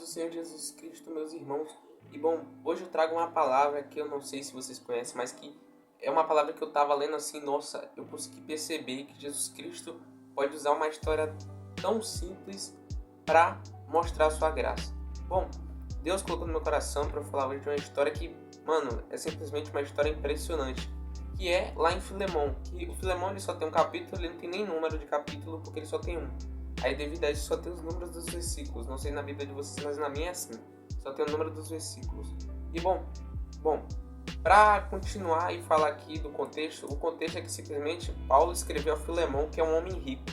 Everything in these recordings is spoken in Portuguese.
do Senhor Jesus Cristo, meus irmãos. E bom, hoje eu trago uma palavra que eu não sei se vocês conhecem, mas que é uma palavra que eu estava lendo assim, nossa, eu consegui perceber que Jesus Cristo pode usar uma história tão simples para mostrar a sua graça. Bom, Deus colocou no meu coração para eu falar hoje de uma história que, mano, é simplesmente uma história impressionante. Que é lá em Filemão. Que o Filemão ele só tem um capítulo, ele não tem nem número de capítulo, porque ele só tem um. Aí devido a isso só tem os números dos versículos. Não sei na vida de vocês, mas na minha é assim. Só tem o número dos versículos. E bom, para continuar e falar aqui do contexto, o contexto é que simplesmente Paulo escreveu a Filemão, que é um homem rico.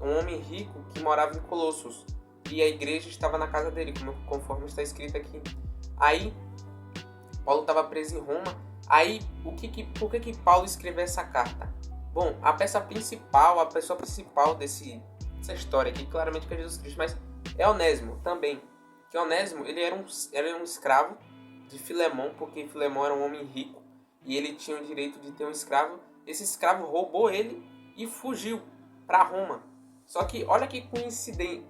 Um homem rico que morava em Colossos. E a igreja estava na casa dele, conforme está escrito aqui. Aí, Paulo estava preso em Roma. Aí, por que Paulo escreveu essa carta? Bom, a pessoa principal dessa história aqui, claramente que é Jesus Cristo, mas é Onésimo também. Que Onésimo, ele era um escravo de Filemão, porque Filemão era um homem rico e ele tinha o direito de ter um escravo. Esse escravo roubou ele e fugiu para Roma. Só que olha que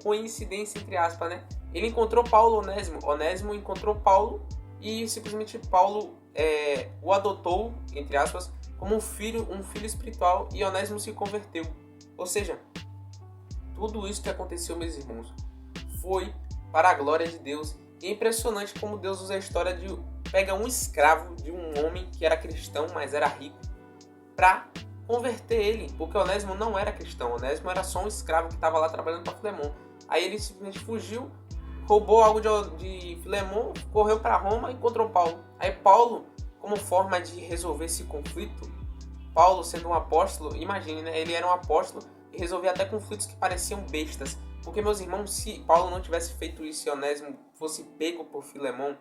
coincidência entre aspas, né? Ele encontrou Paulo, Onésimo encontrou Paulo e simplesmente Paulo o adotou, entre aspas, como um filho espiritual, e Onésimo se converteu. Ou seja, tudo isso que aconteceu, meus irmãos, foi para a glória de Deus. E é impressionante como Deus usa a história de pega um escravo de um homem que era cristão, mas era rico, para converter ele, porque Onésimo não era cristão. Onésimo era só um escravo que estava lá trabalhando para Filemão. Aí ele simplesmente fugiu, roubou algo de Filemão, correu para Roma e encontrou Paulo. Aí Paulo, como forma de resolver esse conflito, Paulo sendo um apóstolo, imagine, né? Ele era um apóstolo e resolvia até conflitos que pareciam bestas. Porque, meus irmãos, se Paulo não tivesse feito isso e Onésimo fosse pego por Filemão,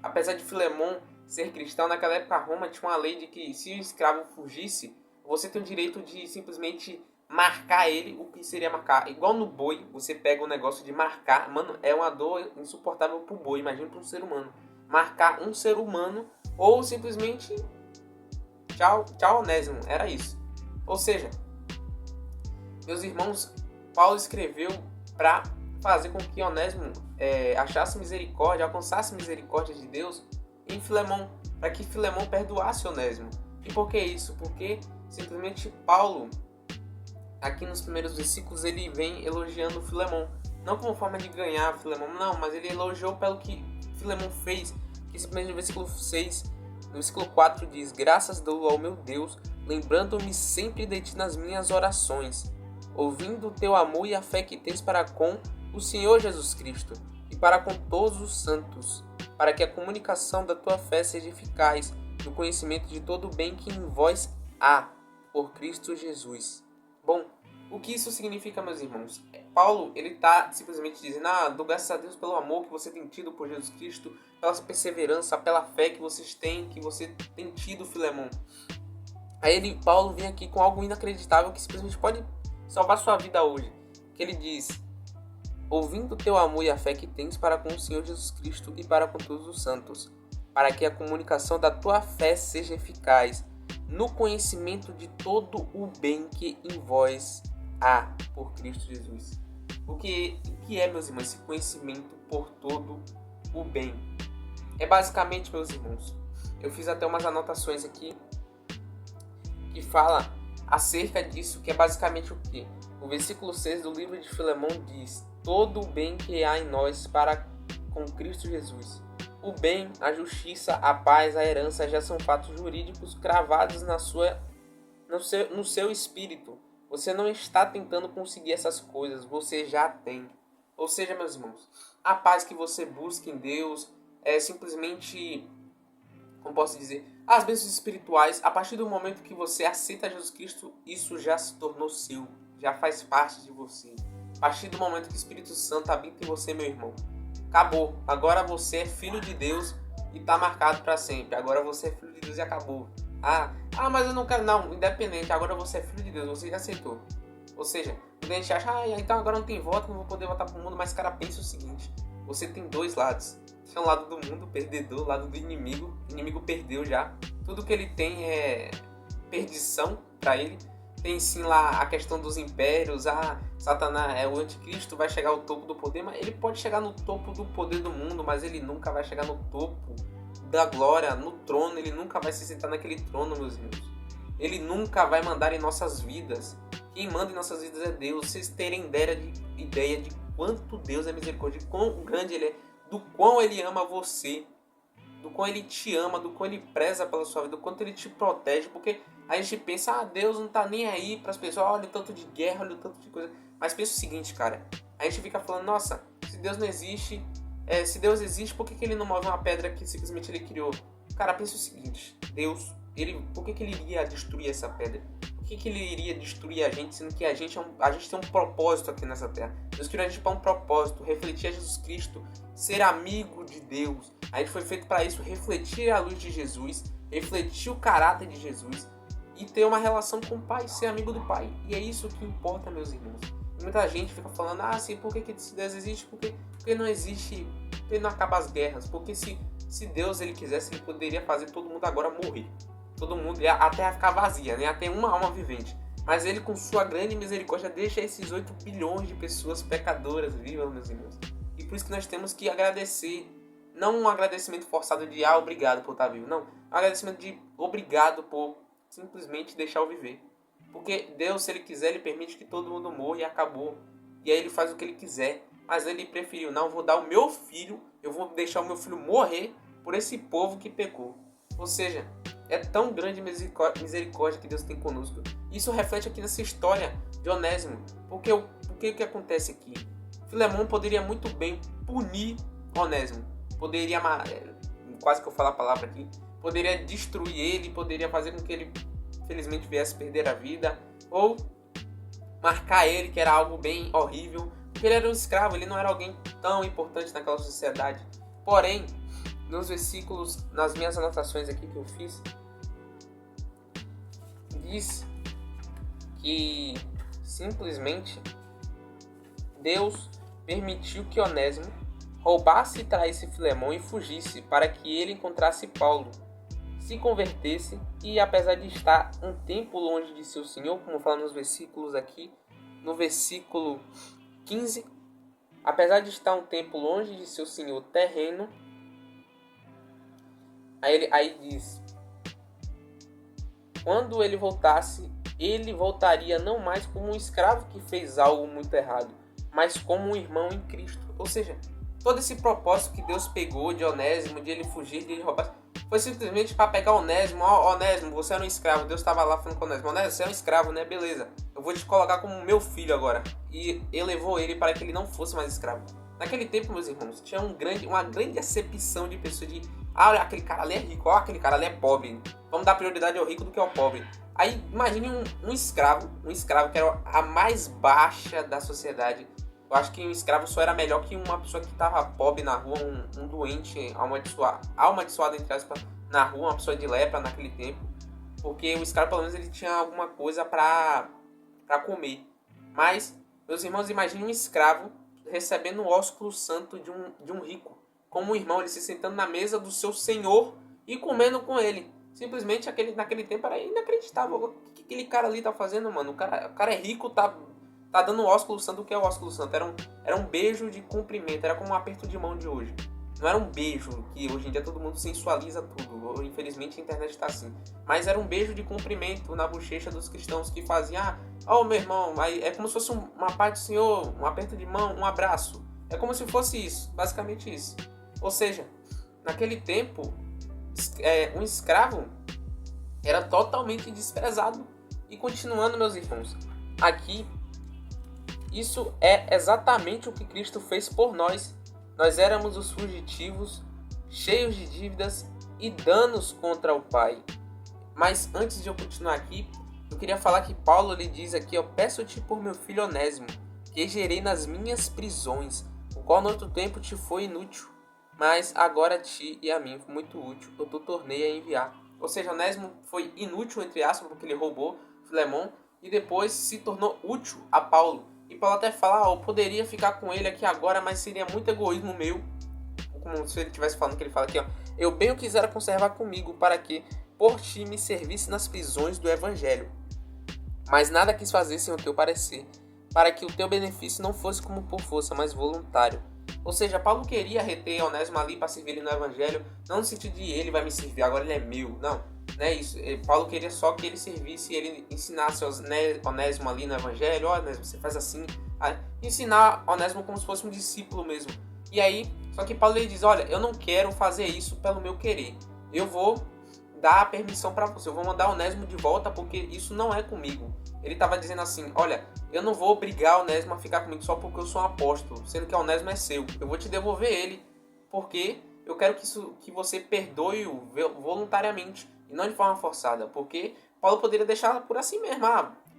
apesar de Filemão ser cristão, naquela época Roma tinha uma lei de que se o escravo fugisse, você tem o direito de simplesmente marcar ele. O que seria marcar? Igual no boi, você pega o negócio de marcar. Mano, é uma dor insuportável pro boi, imagina para um ser humano. Marcar um ser humano ou simplesmente tchau Onésimo, era isso. Ou seja, meus irmãos, Paulo escreveu para fazer com que Onésimo achasse misericórdia, alcançasse misericórdia de Deus em Filemão, para que Filemão perdoasse Onésimo. E por que isso? Porque simplesmente Paulo, aqui nos primeiros versículos, ele vem elogiando Filemão. Não como forma de ganhar Filemão, não, mas ele elogiou pelo que Filemão fez. Que simplesmente no versículo 6, no versículo 4 diz: graças dou ao meu Deus, lembrando-me sempre de ti nas minhas orações, ouvindo o teu amor e a fé que tens para com o Senhor Jesus Cristo e para com todos os santos, para que a comunicação da tua fé seja eficaz no conhecimento de todo o bem que em vós há, por Cristo Jesus. Bom, o que isso significa, meus irmãos? Paulo, ele está simplesmente dizendo: dou graças a Deus pelo amor que você tem tido por Jesus Cristo, pela perseverança, pela fé que você tem tido, Filemão. Aí Paulo vem aqui com algo inacreditável que simplesmente pode salvar sua vida hoje. Que ele diz: ouvindo o teu amor e a fé que tens para com o Senhor Jesus Cristo e para com todos os santos, para que a comunicação da tua fé seja eficaz no conhecimento de todo o bem que em vós há por Cristo Jesus. O que é, meus irmãos, esse conhecimento por todo o bem? É basicamente, meus irmãos, eu fiz até umas anotações aqui que fala acerca disso, que é basicamente o quê? O versículo 6 do livro de Filemão diz: todo o bem que há em nós para com Cristo Jesus. O bem, a justiça, a paz, a herança já são fatos jurídicos cravados no seu espírito. Você não está tentando conseguir essas coisas, você já tem. Ou seja, meus irmãos, a paz que você busca em Deus é simplesmente, como posso dizer, as bênçãos espirituais. A partir do momento que você aceita Jesus Cristo, isso já se tornou seu, já faz parte de você. A partir do momento que o Espírito Santo habita em você, meu irmão, acabou. Agora você é filho de Deus e está marcado para sempre. Agora você é filho de Deus e acabou. Mas eu não quero. Não, independente. Agora você é filho de Deus. Você já aceitou. Ou seja, quando a gente acha, então agora não tem voto, não vou poder votar pro mundo. Mas, cara, pensa o seguinte: você tem dois lados. Tem um lado do mundo, perdedor, lado do inimigo. O inimigo perdeu já. Tudo que ele tem é perdição para ele. tem sim lá a questão dos impérios, Satanás, o anticristo vai chegar ao topo do poder, mas ele pode chegar no topo do poder do mundo, mas ele nunca vai chegar no topo da glória, no trono, ele nunca vai se sentar naquele trono, meus irmãos. Ele nunca vai mandar em nossas vidas. Quem manda em nossas vidas é Deus. Vocês terem ideia de quanto Deus é misericórdia, de quão grande Ele é, do quão Ele ama você, do quão Ele te ama, do quão Ele preza pela sua vida, do quanto Ele te protege, porque a gente pensa, Deus não tá nem aí para as pessoas, olha o tanto de guerra, olha o tanto de coisa. Mas pensa o seguinte, cara, a gente fica falando, nossa, se Deus não existe, se Deus existe, por que Ele não move uma pedra que simplesmente Ele criou? Cara, pensa o seguinte, Deus, por que Ele iria destruir essa pedra? Por que Ele iria destruir a gente, sendo que a gente tem um propósito aqui nessa terra? Deus criou a gente para um propósito, refletir a Jesus Cristo, ser amigo de Deus. A gente foi feito para isso, refletir a luz de Jesus, refletir o caráter de Jesus e ter uma relação com o Pai, ser amigo do Pai. E é isso que importa, meus irmãos. E muita gente fica falando, assim, por que Deus existe? Porque não existe, porque não acaba as guerras. Porque se Deus ele quisesse, Ele poderia fazer todo mundo agora morrer. Todo mundo, a terra ficar vazia, né? Até uma alma vivente. Mas Ele, com sua grande misericórdia, deixa esses 8 bilhões de pessoas pecadoras vivas, meus irmãos. E por isso que nós temos que agradecer. Não um agradecimento forçado de, obrigado por estar vivo. Não, um agradecimento de obrigado por simplesmente deixar eu viver. Porque Deus, se Ele quiser, Ele permite que todo mundo morra e acabou. E aí Ele faz o que Ele quiser. Mas Ele preferiu, não, eu vou dar o meu filho, eu vou deixar o meu filho morrer por esse povo que pecou. Ou seja, é tão grande misericórdia que Deus tem conosco. Isso reflete aqui nessa história de Onésimo. Porque o que acontece aqui? Filemão poderia muito bem punir Onésimo. Poderia, quase que eu falo a palavra aqui, poderia destruir ele, poderia fazer com que ele, infelizmente, viesse perder a vida. Ou marcar ele, que era algo bem horrível. Porque ele era um escravo, ele não era alguém tão importante naquela sociedade. Porém, nos versículos, nas minhas anotações aqui que eu fiz, diz que simplesmente Deus permitiu que Onésimo roubasse e traísse Filemão e fugisse para que ele encontrasse Paulo, se convertesse e, apesar de estar um tempo longe de seu Senhor, como fala nos versículos aqui, no versículo 15, apesar de estar um tempo longe de seu Senhor terreno, aí diz, quando ele voltasse, ele voltaria não mais como um escravo que fez algo muito errado, mas como um irmão em Cristo. Ou seja, todo esse propósito que Deus pegou de Onésimo, de ele fugir, de ele roubar, foi simplesmente para pegar Onésimo. Onésimo, você era um escravo. Deus estava lá falando com Onésimo. Onésimo, você é um escravo, né? Beleza. Eu vou te colocar como meu filho agora. E elevou ele para que ele não fosse mais escravo. Naquele tempo, meus irmãos, tinha uma grande acepção de pessoas de... aquele cara ali é rico, aquele cara ali é pobre. Vamos dar prioridade ao rico do que ao pobre. Aí, imagine um escravo que era a mais baixa da sociedade. Eu acho que um escravo só era melhor que uma pessoa que estava pobre na rua, um doente, amaldiçoado entre aspas, na rua, uma pessoa de lepra naquele tempo. Porque o escravo, pelo menos, ele tinha alguma coisa para comer. Mas, meus irmãos, imagine um escravo recebendo o ósculo santo de um rico. Como um irmão, ele se sentando na mesa do seu senhor e comendo com ele. Simplesmente, naquele tempo, era inacreditável. O que aquele cara ali tá fazendo, mano? O cara é rico, tá dando o ósculo santo. O que é o ósculo santo? Era um beijo de cumprimento, era como um aperto de mão de hoje. Não era um beijo, que hoje em dia todo mundo sensualiza tudo. Infelizmente a internet tá assim. Mas era um beijo de cumprimento na bochecha dos cristãos que faziam, meu irmão, aí é como se fosse uma parte do Senhor, um aperto de mão, um abraço. É como se fosse isso, basicamente isso. Ou seja, naquele tempo, um escravo era totalmente desprezado. E continuando, meus irmãos, aqui, isso é exatamente o que Cristo fez por nós. Nós éramos os fugitivos, cheios de dívidas e danos contra o Pai. Mas antes de eu continuar aqui, eu queria falar que Paulo lhe diz aqui, peço-te por meu filho Onésimo, que gerei nas minhas prisões, o qual no outro tempo te foi inútil, mas agora a ti e a mim foi muito útil, eu te tornei a enviar. Ou seja, Onésimo foi inútil, entre aspas, porque ele roubou Filemão, e depois se tornou útil a Paulo. E Paulo até fala, eu poderia ficar com ele aqui agora, mas seria muito egoísmo meu. Como se ele estivesse falando, que ele fala aqui, eu bem o quisera conservar comigo, para que por ti me servisse nas prisões do Evangelho. Mas nada quis fazer sem o teu parecer, para que o teu benefício não fosse como por força, mas voluntário. Ou seja, Paulo queria reter Onésimo ali para servir ele no evangelho, não no sentido de ele vai me servir, agora ele é meu. Não é isso. Paulo queria só que ele servisse, ele ensinasse Onésimo ali no evangelho. Ó, Onésimo, você faz assim. Ensinar Onésimo como se fosse um discípulo mesmo. E aí, só que Paulo ele diz, olha, eu não quero fazer isso pelo meu querer. Eu vou dar a permissão para você, eu vou mandar Onésimo de volta porque isso não é comigo. Ele estava dizendo assim, olha, eu não vou obrigar Onésimo a ficar comigo só porque eu sou um apóstolo, sendo que Onésimo é seu. Eu vou te devolver ele porque eu quero que você perdoe-o voluntariamente e não de forma forçada. Porque Paulo poderia deixar por assim mesmo.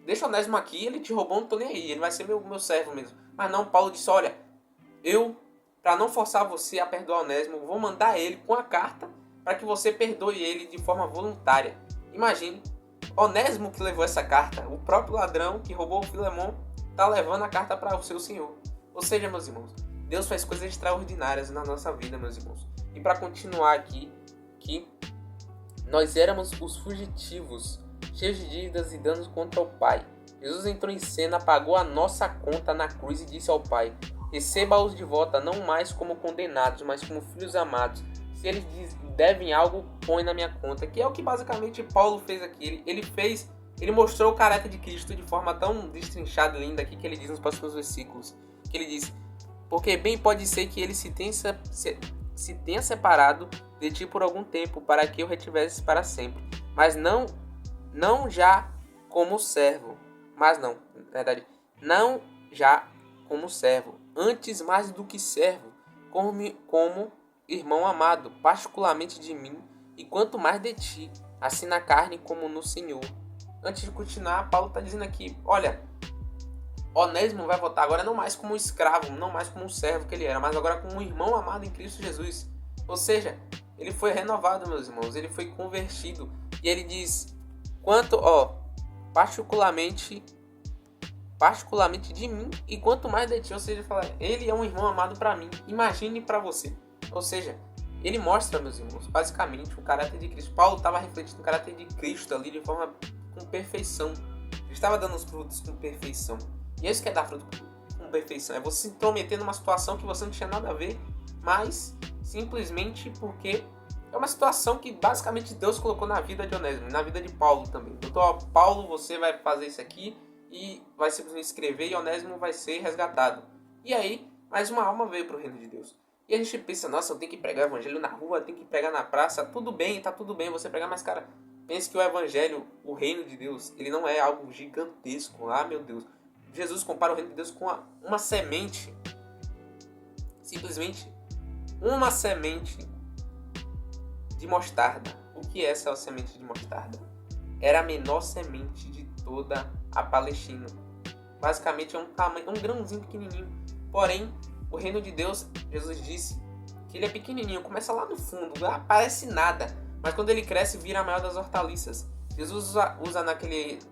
Deixa Onésimo aqui, ele te roubou, não tô nem aí, ele vai ser meu servo mesmo. Mas não, Paulo disse, olha, eu, para não forçar você a perdoar Onésimo, vou mandar ele com a carta para que você perdoe ele de forma voluntária. Imagine, Onésimo que levou essa carta, o próprio ladrão que roubou o Filemon, está levando a carta para o seu senhor. Ou seja, meus irmãos, Deus faz coisas extraordinárias na nossa vida, meus irmãos. E para continuar aqui, que nós éramos os fugitivos, cheios de dívidas e danos contra o Pai. Jesus entrou em cena, pagou a nossa conta na cruz e disse ao Pai, receba-os de volta não mais como condenados, mas como filhos amados. Se eles devem algo, põe na minha conta. Que é o que basicamente Paulo fez aqui. Ele mostrou o caráter de Cristo de forma tão destrinchada e linda aqui que ele diz nos próximos versículos. Que ele diz, porque bem pode ser que ele se tenha separado de ti por algum tempo, para que eu retivesse para sempre. Mas não já como servo. Mas não, na verdade, não já como servo. Antes mais do que servo, como irmão amado, particularmente de mim, e quanto mais de ti, assim na carne como no Senhor. Antes de continuar, Paulo está dizendo aqui, olha, Onésimo vai voltar agora não mais como um escravo, não mais como um servo que ele era, mas agora como um irmão amado em Cristo Jesus. Ou seja, ele foi renovado, meus irmãos, ele foi convertido. E ele diz, particularmente de mim, e quanto mais de ti. Ou seja, ele é um irmão amado para mim. Imagine para você. Ou seja, ele mostra, meus irmãos, basicamente o caráter de Cristo. Paulo estava refletindo o caráter de Cristo ali de forma com perfeição. Ele estava dando os frutos com perfeição. E é isso que é dar fruto com perfeição. É você se intrometer numa situação que você não tinha nada a ver, mas simplesmente porque é uma situação que basicamente Deus colocou na vida de Onésimo, na vida de Paulo também. Doutor, Paulo, você vai fazer isso aqui e vai simplesmente escrever e Onésimo vai ser resgatado. E aí, mais uma alma veio para o reino de Deus. E a gente pensa, nossa, eu tenho que pregar o evangelho na rua, eu tenho que pregar na praça, tudo bem, tá tudo bem você pregar, mas cara, pense que o evangelho, o reino de Deus, ele não é algo gigantesco. Meu Deus. Jesus compara o reino de Deus com uma semente, simplesmente uma semente de mostarda. O que é essa semente de mostarda? Era a menor semente de toda a Palestina. Basicamente é um grãozinho pequenininho. Porém, o reino de Deus, Jesus disse que ele é pequenininho, começa lá no fundo, não parece nada, mas quando ele cresce vira a maior das hortaliças. Jesus usa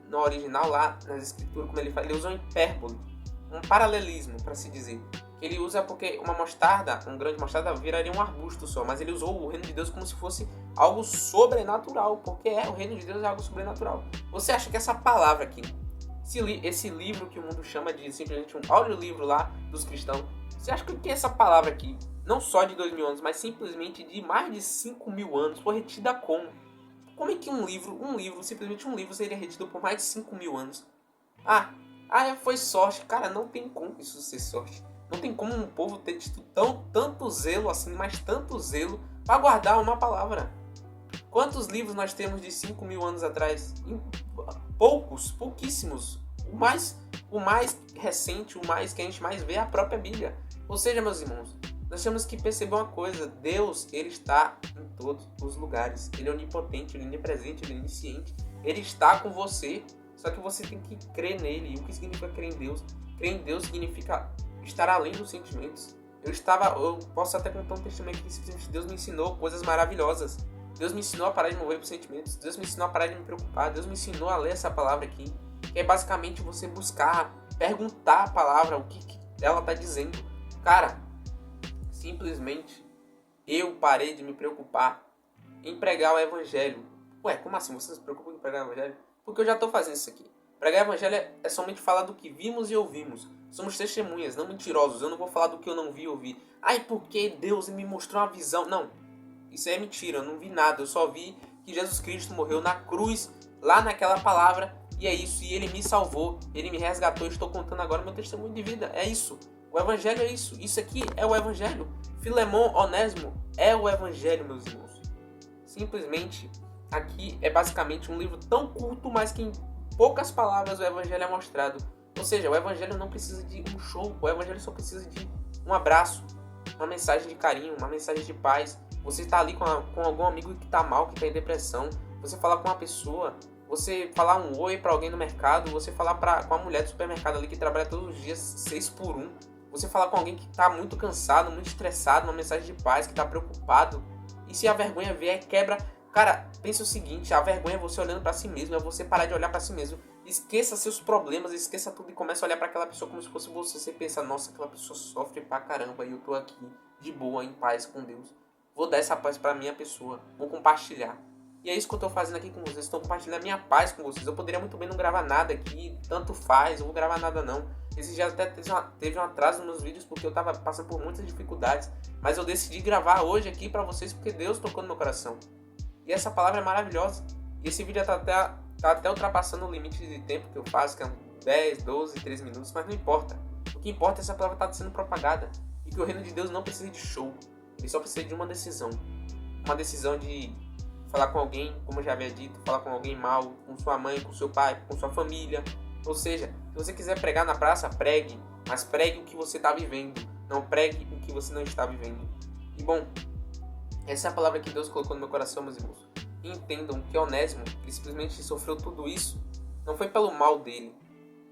no original lá, nas escrituras, como ele fala, ele usa um hipérbole, um paralelismo, para se dizer. Ele usa porque uma mostarda, um grão de mostarda, viraria um arbusto só, mas ele usou o reino de Deus como se fosse algo sobrenatural, porque o reino de Deus é algo sobrenatural. Você acha que essa palavra aqui, esse livro que o mundo chama de simplesmente um audiolivro lá dos cristãos, você acha que essa palavra aqui, não só de 2000 anos, mas simplesmente de mais de 5.000 anos, foi retida como? Como é que simplesmente um livro seria retido por mais de 5.000 anos? Foi sorte. Cara, não tem como isso ser sorte. Não tem como um povo ter tido tanto zelo assim, mas tanto zelo para guardar uma palavra. Quantos livros nós temos de 5.000 anos atrás? Pouquíssimos. O mais recente, o mais que a gente mais vê é a própria Bíblia. Ou seja, meus irmãos, nós temos que perceber uma coisa. Deus, ele está em todos os lugares. Ele é onipotente, ele é onipresente, ele é onisciente. Ele está com você, só que você tem que crer nele. E o que significa crer em Deus? Crer em Deus significa estar além dos sentimentos. Eu posso até contar um testemunho que simplesmente Deus me ensinou coisas maravilhosas. Deus me ensinou a parar de mover por sentimentos. Deus me ensinou a parar de me preocupar. Deus me ensinou a ler essa palavra aqui. Que é basicamente você buscar, perguntar a palavra, o que ela está dizendo. Cara, simplesmente eu parei de me preocupar em pregar o evangelho. Como assim você se preocupa em pregar o evangelho? Porque eu já estou fazendo isso aqui. Pregar o evangelho é somente falar do que vimos e ouvimos. Somos testemunhas, não mentirosos. Eu não vou falar do que eu não vi e ouvi. Ai, porque Deus me mostrou uma visão. Não, isso é mentira, eu não vi nada. Eu só vi que Jesus Cristo morreu na cruz, lá naquela palavra. E é isso, e Ele me salvou, Ele me resgatou. Estou contando agora meu testemunho de vida. É isso, o evangelho é isso. Isso aqui é o evangelho. Filemon, Onésimo, é o evangelho, meus irmãos. Simplesmente, aqui é basicamente um livro tão curto, mas que em poucas palavras o evangelho é mostrado. Ou seja, o evangelho não precisa de um show, o evangelho só precisa de um abraço, uma mensagem de carinho, uma mensagem de paz. Você está ali com algum amigo que está mal, que está em depressão. Você falar com uma pessoa, você falar um oi para alguém no mercado, você falar com a mulher do supermercado ali que trabalha todos os dias 6 por 1. Você falar com alguém que está muito cansado, muito estressado, uma mensagem de paz, que está preocupado. E se a vergonha vier, quebra. Cara, pense o seguinte, a vergonha é você olhando para si mesmo, é você parar de olhar para si mesmo. Esqueça seus problemas, esqueça tudo e comece a olhar para aquela pessoa como se fosse você. Você pensa, nossa, aquela pessoa sofre pra caramba e eu tô aqui de boa, em paz com Deus. Vou dar essa paz pra minha pessoa, vou compartilhar. E é isso que eu tô fazendo aqui com vocês, estou compartilhando a minha paz com vocês. Eu poderia muito bem não gravar nada aqui, tanto faz, eu vou gravar nada não. Esse dia até teve um atraso nos vídeos porque eu tava passando por muitas dificuldades. Mas eu decidi gravar hoje aqui pra vocês porque Deus tocou no meu coração. E essa palavra é maravilhosa. E esse vídeo tá até ultrapassando o limite de tempo que eu faço, que é 10, 12, 13 minutos, mas não importa. O que importa é essa palavra tá sendo propagada. E que o reino de Deus não precisa de show. Ele só precisa de uma decisão. Uma decisão de falar com alguém, como eu já havia dito, falar com alguém mal, com sua mãe, com seu pai, com sua família. Ou seja, se você quiser pregar na praça, pregue. Mas pregue o que você está vivendo. Não pregue o que você não está vivendo. E bom, essa é a palavra que Deus colocou no meu coração, meus irmãos. E entendam que Onésimo, ele simplesmente sofreu tudo isso, não foi pelo mal dele.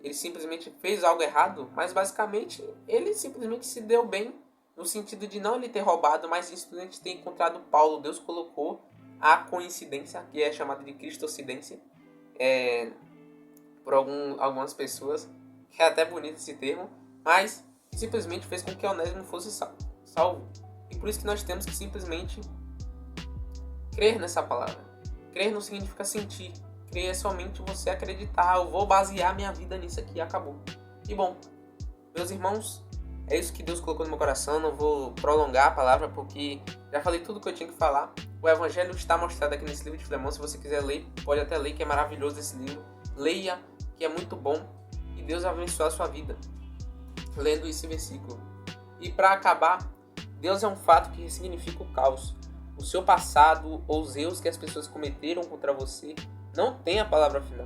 Ele simplesmente fez algo errado, mas basicamente ele simplesmente se deu bem, no sentido de não ele ter roubado, mas simplesmente ter encontrado Paulo. Deus colocou a coincidência, que é chamada de cristocidência, por algumas pessoas, que é até bonito esse termo, mas simplesmente fez com que Onésimo fosse salvo. E por isso que nós temos que simplesmente crer nessa palavra. Crer não significa sentir. Crer é somente você acreditar. Eu vou basear minha vida nisso aqui e acabou. E bom, meus irmãos, é isso que Deus colocou no meu coração. Não vou prolongar a palavra porque já falei tudo que eu tinha que falar. O evangelho está mostrado aqui nesse livro de Filemão. Se você quiser ler, pode até ler, que é maravilhoso esse livro. Leia, que é muito bom. E Deus vai abençoar a sua vida lendo esse versículo. E para acabar, Deus é um fato que significa o caos. O seu passado ou os erros que as pessoas cometeram contra você não tem a palavra final.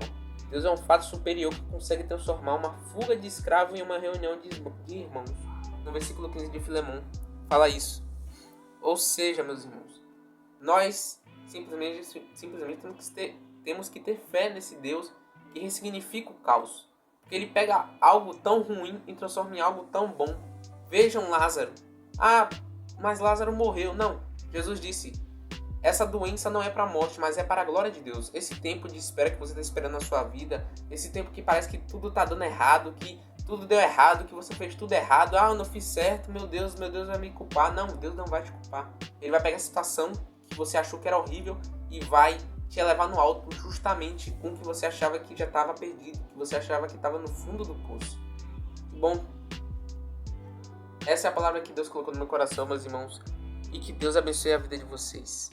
Deus é um fato superior que consegue transformar uma fuga de escravo em uma reunião de irmãos. No versículo 15 de Filemão fala isso. Ou seja, meus irmãos, nós simplesmente temos que ter fé nesse Deus que ressignifica o caos. Porque ele pega algo tão ruim e transforma em algo tão bom. Vejam Lázaro. Ah, mas Lázaro morreu. Não. Jesus disse, essa doença não é para a morte, mas é para a glória de Deus. Esse tempo de espera que você está esperando na sua vida, esse tempo que parece que tudo está dando errado, que tudo deu errado, que você fez tudo errado. Ah, eu não fiz certo, meu Deus vai me culpar. Não, Deus não vai te culpar. Ele vai pegar a situação que você achou que era horrível e vai te levar no alto justamente com o que você achava que já estava perdido, que você achava que estava no fundo do poço. Bom, essa é a palavra que Deus colocou no meu coração, meus irmãos. E que Deus abençoe a vida de vocês.